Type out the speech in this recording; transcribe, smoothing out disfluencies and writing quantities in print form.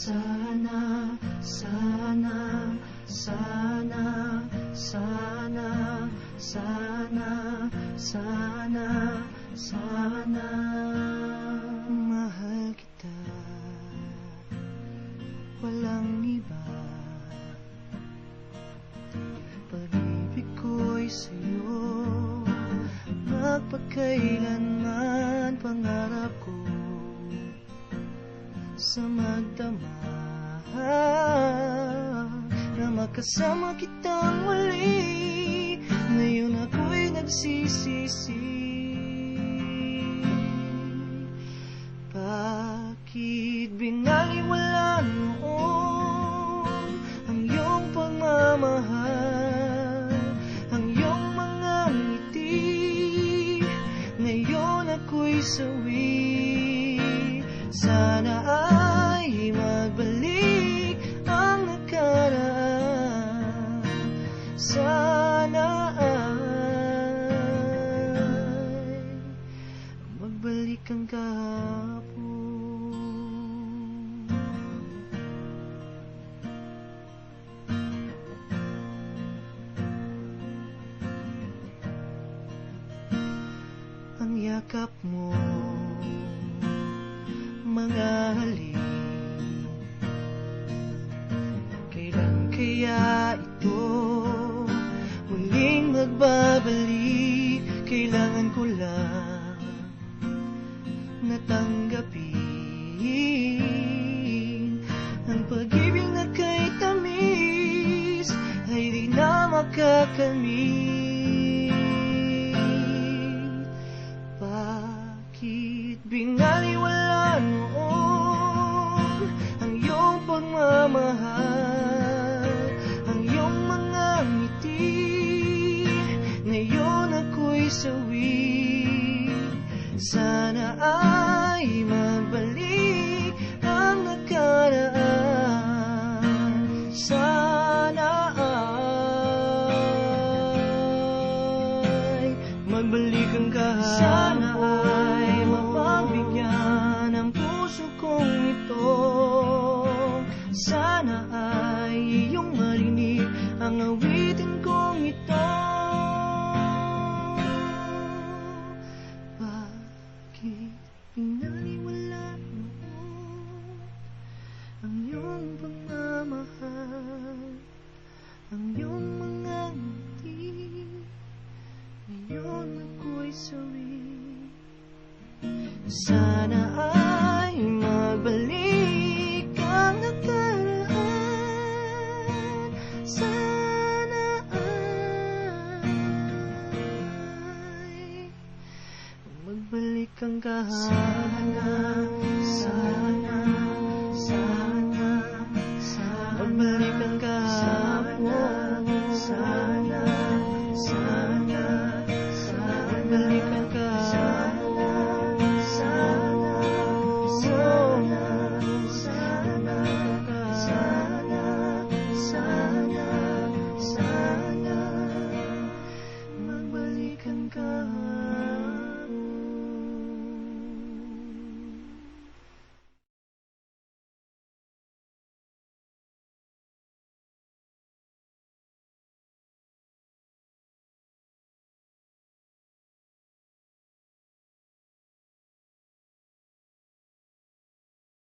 Sana, sana, sana, sana, sana, sana, sana. Mahal kita, walang iba. Pag-ibig ko'y sa'yo, magpakailanman. Pangarap ko sa magdamag na makasama kitang muli. Ngayon ako'y nagsisisi. Bakit binaliwala noon ang iyong pagmamahal, ang iyong mga ngiti? Ngayon ako'y sawi. Sana ay magbalik ang nakaraan. Sana ay magbalik ang kahapon. Ang yakap mo, mga halik, kailan kaya ito muling magbabalik? Kailangan ko lang natanggapin ang pag-ibig na kay tamis ay di na makakamit. Bakit binaliwala noon ang iyong pagmamahal, ang iyong mga ngiti? Ngayon ako'y sawi. Sana ay magbalik ang nakaraan. Sana ay magbalik ang kahapon. Sana ay mapagbigyan ang puso kong ito. Sana ay iyong marinig ang awitin kong ito. Bakit pinaliwala noon ang iyong pagmamahal, ang iyong mga ngiti? Ngayon ako'y sawi. Sana ay magbalik ang nakaraan. Sana ay magbalik ang kahapon. Sana